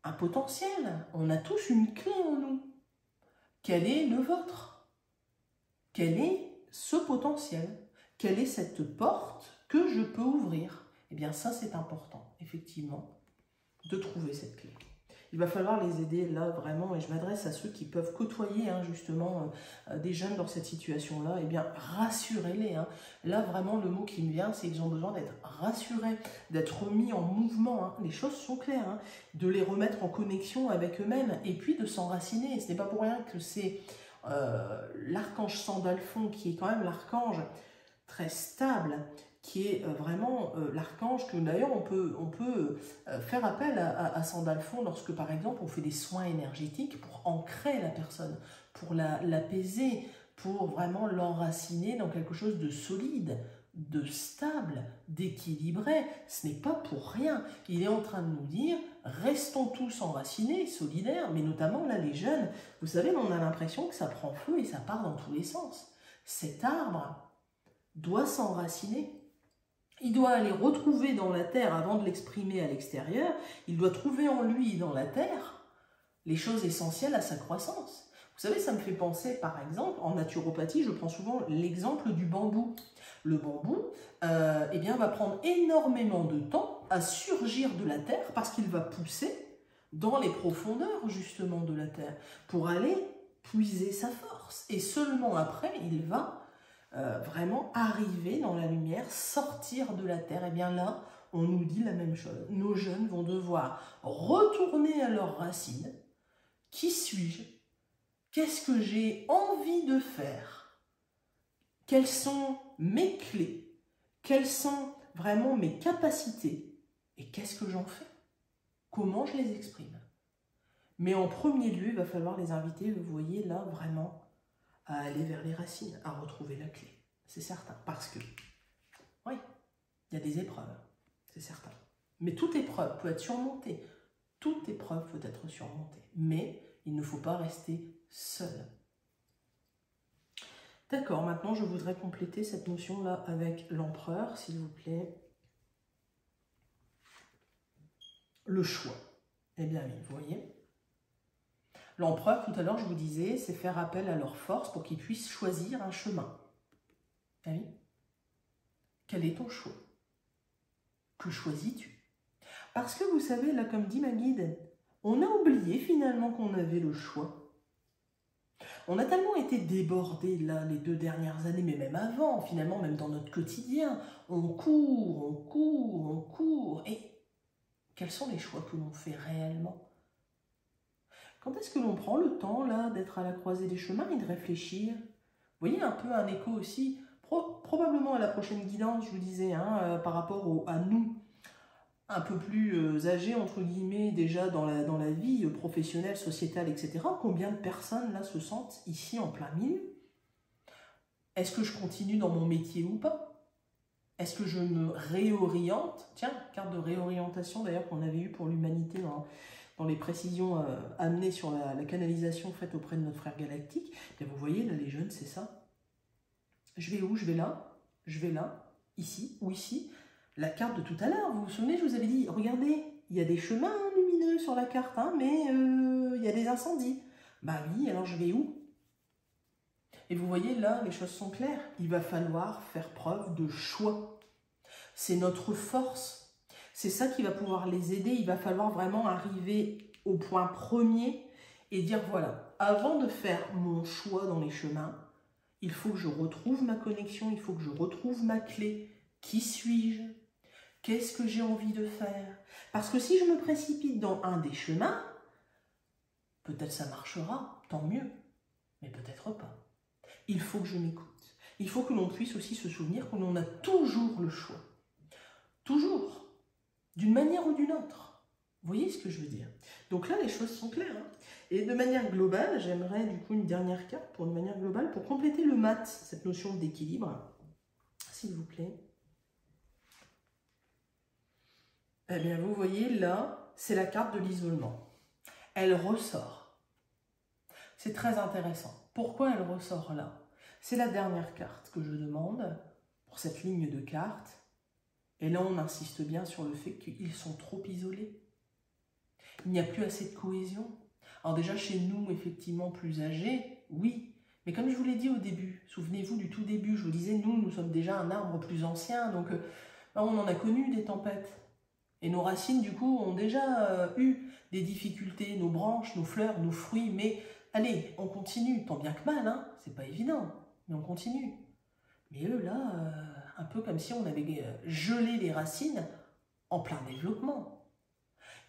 un potentiel. On a tous une clé en nous. Quel est le vôtre? Quel est ce potentiel? Quelle est cette porte que je peux ouvrir? Eh bien ça, c'est important, effectivement, de trouver cette clé. Il va falloir les aider là vraiment, et je m'adresse à ceux qui peuvent côtoyer hein, justement des jeunes dans cette situation-là, eh bien rassurez-les. Hein. Là vraiment le mot qui me vient, c'est qu'ils ont besoin d'être rassurés, d'être remis en mouvement. Hein. Les choses sont claires, hein. De les remettre en connexion avec eux-mêmes et puis de s'enraciner. Ce n'est pas pour rien que c'est l'archange Sandalphon qui est quand même l'archange très stable, qui est vraiment l'archange que d'ailleurs on peut faire appel à Sandalphon lorsque par exemple on fait des soins énergétiques pour ancrer la personne, pour l'apaiser, pour vraiment l'enraciner dans quelque chose de solide, de stable, d'équilibré. Ce n'est pas pour rien. Il est en train de nous dire, restons tous enracinés, solidaires, mais notamment là les jeunes, vous savez, on a l'impression que ça prend feu et ça part dans tous les sens. Cet arbre doit s'enraciner. Il doit aller retrouver dans la terre avant de l'exprimer à l'extérieur. Il doit trouver en lui, dans la terre, les choses essentielles à sa croissance. Vous savez, ça me fait penser, par exemple, en naturopathie, je prends souvent l'exemple du bambou. Le bambou eh bien, va prendre énormément de temps à surgir de la terre parce qu'il va pousser dans les profondeurs, justement, de la terre pour aller puiser sa force. Et seulement après, il va vraiment arriver dans la lumière, sortir de la terre. Et bien là, on nous dit la même chose. Nos jeunes vont devoir retourner à leurs racines. Qui suis-je? Qu'est-ce que j'ai envie de faire? Quelles sont mes clés? Quelles sont vraiment mes capacités? Et qu'est-ce que j'en fais? Comment je les exprime? Mais en premier lieu, il va falloir les inviter, vous voyez là, vraiment, à aller vers les racines, à retrouver la clé. C'est certain, parce que, oui, il y a des épreuves, c'est certain. Mais toute épreuve peut être surmontée. Toute épreuve peut être surmontée. Mais il ne faut pas rester seul. D'accord, maintenant je voudrais compléter cette notion-là avec l'empereur, s'il vous plaît. Le choix. Eh bien oui, vous voyez. L'empereur, tout à l'heure, je vous disais, c'est faire appel à leur force pour qu'ils puissent choisir un chemin. Ah oui. Quel est ton choix? Que choisis-tu? Parce que vous savez, là, comme dit ma guide, on a oublié finalement qu'on avait le choix. On a tellement été débordés, là, les 2 dernières années, mais même avant, finalement, même dans notre quotidien. On court, on court, on court. Et quels sont les choix que l'on fait réellement? Quand est-ce que l'on prend le temps, là, d'être à la croisée des chemins et de réfléchir? Vous voyez, un peu un écho aussi, probablement à la prochaine guidance, je vous disais, hein, par rapport à nous, un peu plus âgés, entre guillemets, déjà dans la vie professionnelle, sociétale, etc. Combien de personnes, là, se sentent ici en plein milieu? Est-ce que je continue dans mon métier ou pas? Est-ce que je me réoriente? Tiens, carte de réorientation, d'ailleurs, qu'on avait eue pour l'humanité dans les précisions amenées sur la canalisation faite auprès de notre frère galactique. Bien, vous voyez, là, les jeunes, c'est ça. Je vais où? Je vais là, ici ou ici. la carte de tout à l'heure. Vous vous souvenez, je vous avais dit, regardez, il y a des chemins lumineux sur la carte, hein, mais il y a des incendies. Bah oui, alors je vais où? Et vous voyez, là, les choses sont claires. Il va falloir faire preuve de choix. C'est notre force. C'est ça qui va pouvoir les aider. Il va falloir vraiment arriver au point premier et dire, voilà, avant de faire mon choix dans les chemins, il faut que je retrouve ma connexion, il faut que je retrouve ma clé. Qui suis-je? Qu'est-ce que j'ai envie de faire? Parce que si je me précipite dans un des chemins, peut-être ça marchera, tant mieux, mais peut-être pas. Il faut que je m'écoute. Il faut que l'on puisse aussi se souvenir que l'on a toujours le choix. Toujours. D'une manière ou d'une autre. Vous voyez ce que je veux dire? Donc là, les choses sont claires. Hein. Et de manière globale, j'aimerais du coup une dernière carte pour une manière globale, pour compléter le mat, cette notion d'équilibre. S'il vous plaît. Eh bien, vous voyez, là, c'est la carte de l'isolement. Elle ressort. C'est très intéressant. Pourquoi elle ressort là? C'est la dernière carte que je demande pour cette ligne de cartes. Et là, on insiste bien sur le fait qu'ils sont trop isolés. Il n'y a plus assez de cohésion. Alors déjà, chez nous, effectivement, plus âgés, oui. Mais comme je vous l'ai dit au début, souvenez-vous du tout début, je vous disais, nous sommes déjà un arbre plus ancien, donc on en a connu des tempêtes. Et nos racines, du coup, ont déjà eu des difficultés, nos branches, nos fleurs, nos fruits, mais allez, on continue, tant bien que mal, hein, c'est pas évident, mais on continue. Mais eux, là, un peu comme si on avait gelé les racines en plein développement.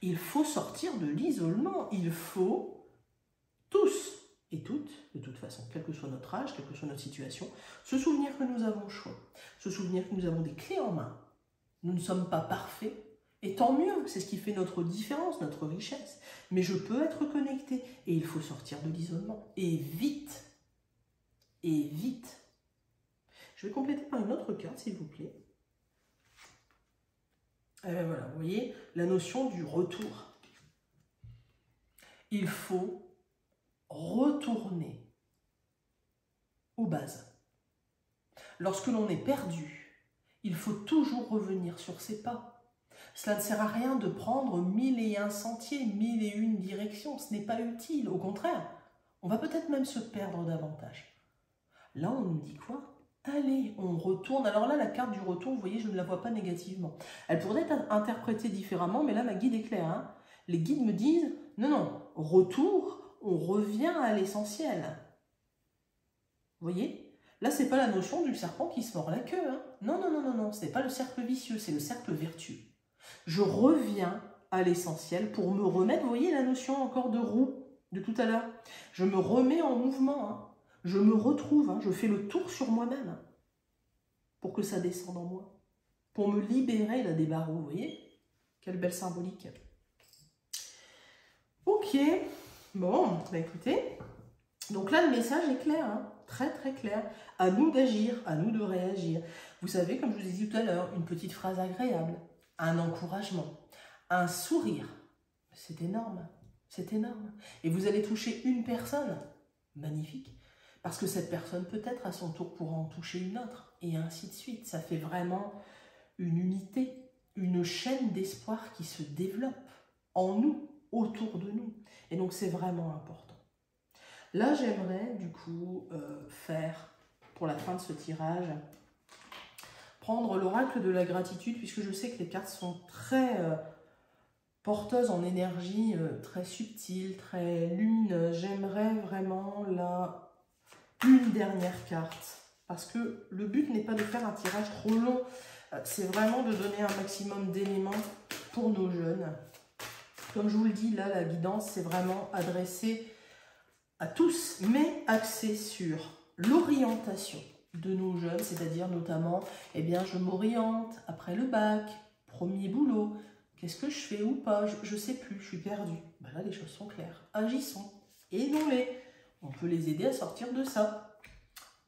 Il faut sortir de l'isolement, il faut tous et toutes, de toute façon, quel que soit notre âge, quelle que soit notre situation, se souvenir que nous avons le choix, se souvenir que nous avons des clés en main. Nous ne sommes pas parfaits, et tant mieux, c'est ce qui fait notre différence, notre richesse. Mais je peux être connecté, et il faut sortir de l'isolement, et vite, et vite. Je vais compléter par une autre carte, s'il vous plaît. Et bien voilà, vous voyez, la notion du retour. Il faut retourner aux bases. Lorsque l'on est perdu, il faut toujours revenir sur ses pas. Cela ne sert à rien de prendre 1001 sentiers, 1001 directions. Ce n'est pas utile. Au contraire, on va peut-être même se perdre davantage. Là, on nous dit quoi? Allez, on retourne. Alors là, la carte du retour, vous voyez, je ne la vois pas négativement. Elle pourrait être interprétée différemment, mais là, ma guide est claire. Hein. Les guides me disent, non, non, retour, on revient à l'essentiel. Vous voyez? Là, ce n'est pas la notion du serpent qui se mord la queue. Hein. Non, non, non, non, non, ce n'est pas le cercle vicieux, c'est le cercle vertueux. Je reviens à l'essentiel pour me remettre, vous voyez la notion encore de roue de tout à l'heure. Je me remets en mouvement, hein. Je me retrouve, hein. Je fais le tour sur moi-même hein, pour que ça descende en moi, pour me libérer là, des barreaux, vous voyez? Quelle belle symbolique. Ok, bon, bah écoutez, donc là le message est clair, hein. Très très clair. À nous d'agir, à nous de réagir. Vous savez, comme je vous ai dit tout à l'heure, une petite phrase agréable, un encouragement, un sourire. C'est énorme, c'est énorme. Et vous allez toucher une personne, magnifique, parce que cette personne peut-être à son tour pourra en toucher une autre, et ainsi de suite. Ça fait vraiment une unité, une chaîne d'espoir qui se développe en nous, autour de nous. Et donc c'est vraiment important. Là, j'aimerais du coup faire, pour la fin de ce tirage, prendre l'oracle de la gratitude, puisque je sais que les cartes sont très porteuses en énergie, très subtiles, très lumineuses. J'aimerais vraiment là une dernière carte, parce que le but n'est pas de faire un tirage trop long, c'est vraiment de donner un maximum d'éléments pour nos jeunes. Comme je vous le dis, là, la guidance, c'est vraiment adressé à tous, mais axé sur l'orientation de nos jeunes, c'est-à-dire notamment, eh bien, je m'oriente après le bac, premier boulot, qu'est-ce que je fais ou pas, je ne sais plus, je suis perdue. Ben là, les choses sont claires. Agissons, aidons-les. On peut les aider à sortir de ça.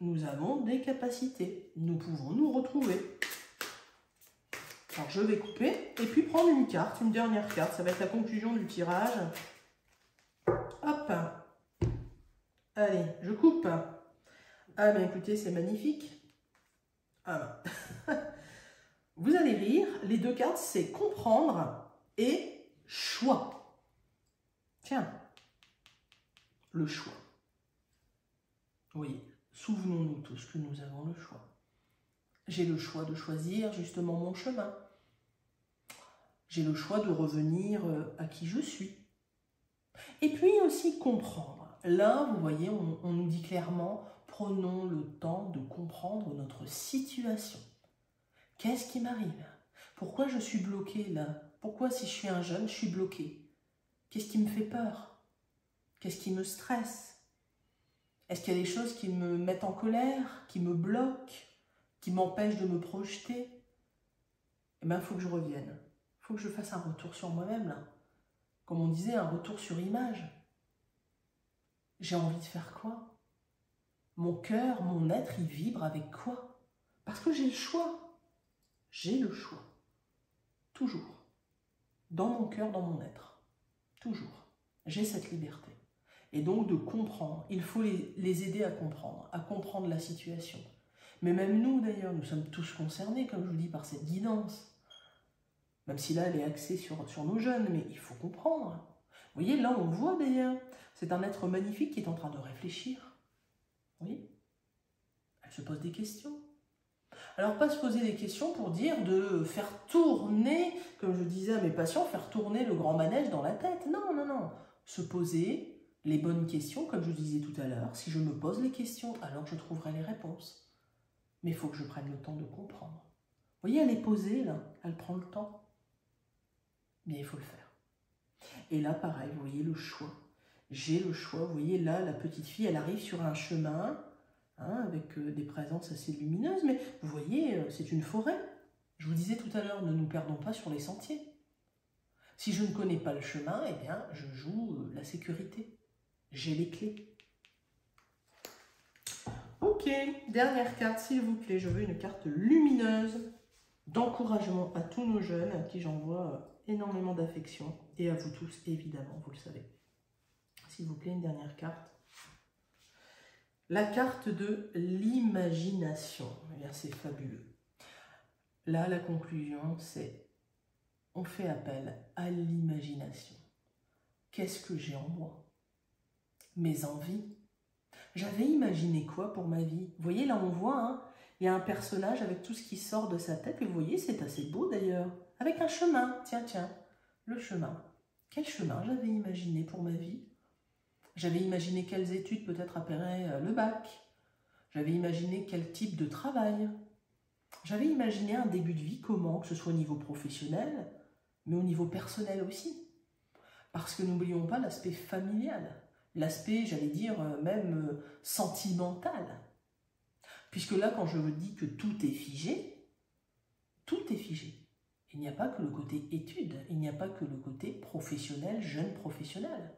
Nous avons des capacités, nous pouvons nous retrouver. Alors, je vais couper et puis prendre une carte, une dernière carte. Ça va être la conclusion du tirage. Hop. Allez, je coupe. Ah, mais écoutez, c'est magnifique. Ah, Vous allez rire, les deux cartes, c'est comprendre et choix. Tiens, le choix. Oui, souvenons-nous tous que nous avons le choix. J'ai le choix de choisir justement mon chemin. J'ai le choix de revenir à qui je suis. Et puis aussi comprendre. Là, vous voyez, on nous dit clairement, prenons le temps de comprendre notre situation. Qu'est-ce qui m'arrive? Pourquoi je suis bloquée là? Pourquoi si je suis un jeune, je suis bloquée? Qu'est-ce qui me fait peur? Qu'est-ce qui me stresse? Est-ce qu'il y a des choses qui me mettent en colère, qui me bloquent, qui m'empêchent de me projeter? Eh bien, il faut que je revienne. Il faut que je fasse un retour sur moi-même là. Comme on disait, un retour sur image. J'ai envie de faire quoi? Mon cœur, mon être, il vibre avec quoi? Parce que j'ai le choix. J'ai le choix. Toujours. Dans mon cœur, dans mon être. Toujours. J'ai cette liberté. Et donc de comprendre. Il faut les aider à comprendre la situation. Mais même nous d'ailleurs, nous sommes tous concernés, comme je vous dis, par cette guidance. Même si là, elle est axée sur nos jeunes, mais il faut comprendre. Vous voyez, là, on voit d'ailleurs, c'est un être magnifique qui est en train de réfléchir. Oui, elle se pose des questions. Alors, pas se poser des questions pour dire de faire tourner, comme je disais à mes patients, faire tourner le grand manège dans la tête. Non, non, non. Se poser les bonnes questions, comme je disais tout à l'heure. Si je me pose les questions, alors je trouverai les réponses. Mais il faut que je prenne le temps de comprendre. Vous voyez, elle est posée, là. Elle prend le temps. Mais il faut le faire. Et là, pareil, vous voyez le choix. J'ai le choix. Vous voyez, là, la petite fille, elle arrive sur un chemin, hein, avec des présences assez lumineuses, mais vous voyez, c'est une forêt. Je vous disais tout à l'heure, ne nous perdons pas sur les sentiers. Si je ne connais pas le chemin, eh bien, je joue la sécurité. J'ai les clés. Ok, dernière carte, s'il vous plaît. Je veux une carte lumineuse d'encouragement à tous nos jeunes, à qui j'envoie énormément d'affection, et à vous tous, évidemment, vous le savez. S'il vous plaît, une dernière carte. La carte de l'imagination. Eh bien, c'est fabuleux. Là, la conclusion, c'est on fait appel à l'imagination. Qu'est-ce que j'ai en moi? Mes envies. J'avais imaginé quoi pour ma vie? Vous voyez, là, on voit, hein, il y a un personnage avec tout ce qui sort de sa tête, et vous voyez, c'est assez beau d'ailleurs. Avec un chemin, tiens, le chemin. Quel chemin j'avais imaginé pour ma vie? J'avais imaginé quelles études peut-être après le bac. J'avais imaginé quel type de travail. J'avais imaginé un début de vie comment, que ce soit au niveau professionnel, mais au niveau personnel aussi. Parce que n'oublions pas l'aspect familial, l'aspect, j'allais dire, même sentimental. Puisque là, quand je vous dis que tout est figé, tout est figé. Il n'y a pas que le côté études, il n'y a pas que le côté professionnel, jeune professionnel.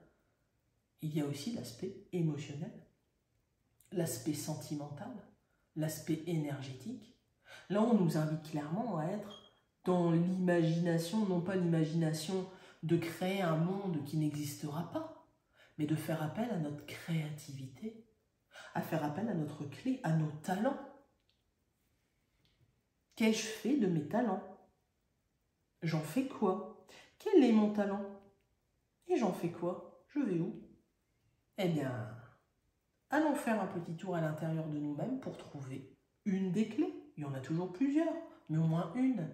Il y a aussi l'aspect émotionnel, l'aspect sentimental, l'aspect énergétique. Là, on nous invite clairement à être dans l'imagination, non pas l'imagination de créer un monde qui n'existera pas, mais de faire appel à notre créativité, à faire appel à notre clé, à nos talents. Qu'ai-je fait de mes talents? J'en fais quoi? Quel est mon talent? Et j'en fais quoi? Je vais où? Eh bien, allons faire un petit tour à l'intérieur de nous-mêmes pour trouver une des clés. Il y en a toujours plusieurs, mais au moins une.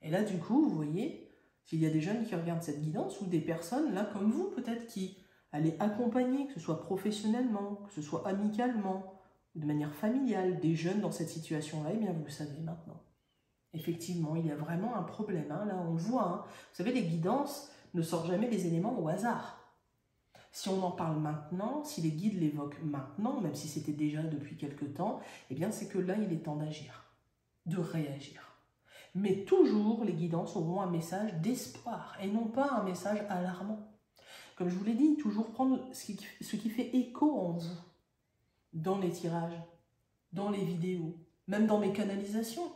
Et là, du coup, vous voyez, s'il y a des jeunes qui regardent cette guidance ou des personnes, là, comme vous, peut-être, qui allez accompagner, que ce soit professionnellement, que ce soit amicalement, ou de manière familiale, des jeunes dans cette situation-là, eh bien, vous le savez maintenant. Effectivement, il y a vraiment un problème. Hein, là, on le voit. Hein. Vous savez, les guidances ne sortent jamais des éléments au hasard. Si on en parle maintenant, si les guides l'évoquent maintenant, même si c'était déjà depuis quelque temps, eh bien, c'est que là, il est temps d'agir, de réagir. Mais toujours, les guidances auront un message d'espoir et non pas un message alarmant. Comme je vous l'ai dit, toujours prendre ce qui fait écho en vous, dans les tirages, dans les vidéos, même dans mes canalisations.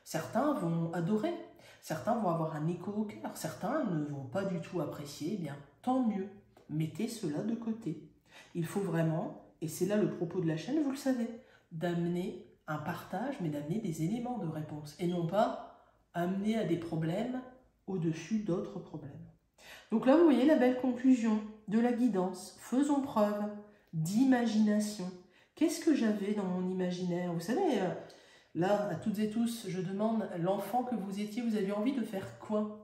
Certains vont adorer, certains vont avoir un écho au cœur, certains ne vont pas du tout apprécier, eh bien, tant mieux. Mettez cela de côté. Il faut vraiment, et c'est là le propos de la chaîne, vous le savez, d'amener un partage, mais d'amener des éléments de réponse et non pas amener à des problèmes au-dessus d'autres problèmes. Donc là, vous voyez la belle conclusion de la guidance. Faisons preuve d'imagination. Qu'est-ce que j'avais dans mon imaginaire? Vous savez, là, à toutes et tous, je demande, l'enfant que vous étiez, vous aviez envie de faire quoi?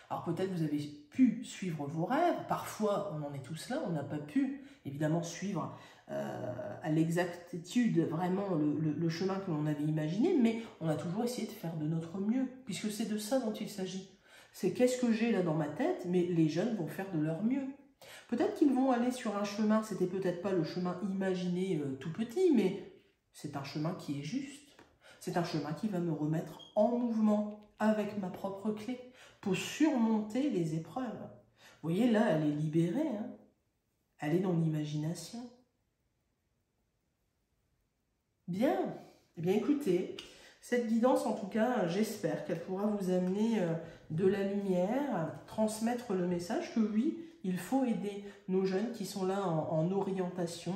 Alors peut-être vous avez pu suivre vos rêves, parfois on en est tous là, on n'a pas pu évidemment suivre à l'exactitude vraiment le chemin que l'on avait imaginé, mais on a toujours essayé de faire de notre mieux, puisque c'est de ça dont il s'agit. C'est qu'est-ce que j'ai là dans ma tête, mais les jeunes vont faire de leur mieux. Peut-être qu'ils vont aller sur un chemin, c'était peut-être pas le chemin imaginé tout petit, mais c'est un chemin qui est juste. C'est un chemin qui va me remettre en mouvement avec ma propre clé pour surmonter les épreuves. Vous voyez, là, elle est libérée, hein. Elle est dans l'imagination. Bien, eh bien écoutez, cette guidance, en tout cas, j'espère qu'elle pourra vous amener de la lumière, transmettre le message que oui, il faut aider nos jeunes qui sont là en orientation,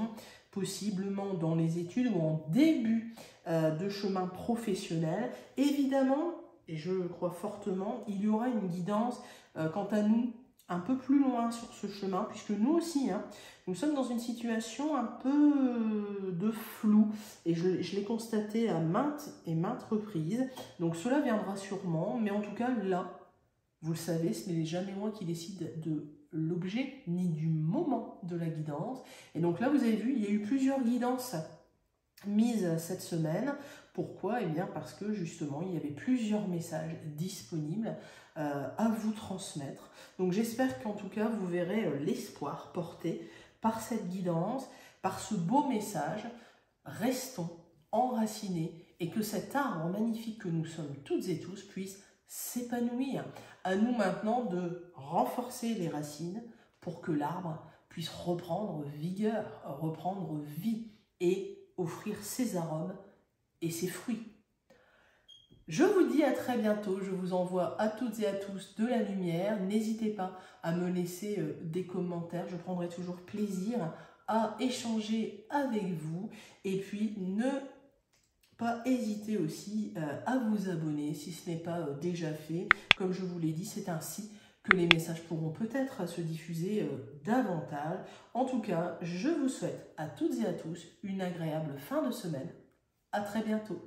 possiblement dans les études ou en début de chemin professionnel. Évidemment, et je le crois fortement, il y aura une guidance quant à nous un peu plus loin sur ce chemin, puisque nous aussi, hein, nous sommes dans une situation un peu de flou, et je l'ai constaté à maintes et maintes reprises, donc cela viendra sûrement, mais en tout cas là, vous le savez, ce n'est jamais moi qui décide de l'objet ni du moment de la guidance, et donc là vous avez vu, il y a eu plusieurs guidances mises cette semaine. Pourquoi? Eh bien parce que justement il y avait plusieurs messages disponibles à vous transmettre. Donc j'espère qu'en tout cas vous verrez l'espoir porté par cette guidance, par ce beau message. Restons enracinés et que cet arbre magnifique que nous sommes toutes et tous puisse s'épanouir. À nous maintenant de renforcer les racines pour que l'arbre puisse reprendre vigueur, reprendre vie et offrir ses arômes et ses fruits. Je vous dis à très bientôt, je vous envoie à toutes et à tous de la lumière. N'hésitez pas à me laisser des commentaires, je prendrai toujours plaisir à échanger avec vous. Et puis ne pas hésiter aussi à vous abonner si ce n'est pas déjà fait. Comme je vous l'ai dit, c'est ainsi que les messages pourront peut-être se diffuser davantage. En tout cas, je vous souhaite à toutes et à tous une agréable fin de semaine. À très bientôt.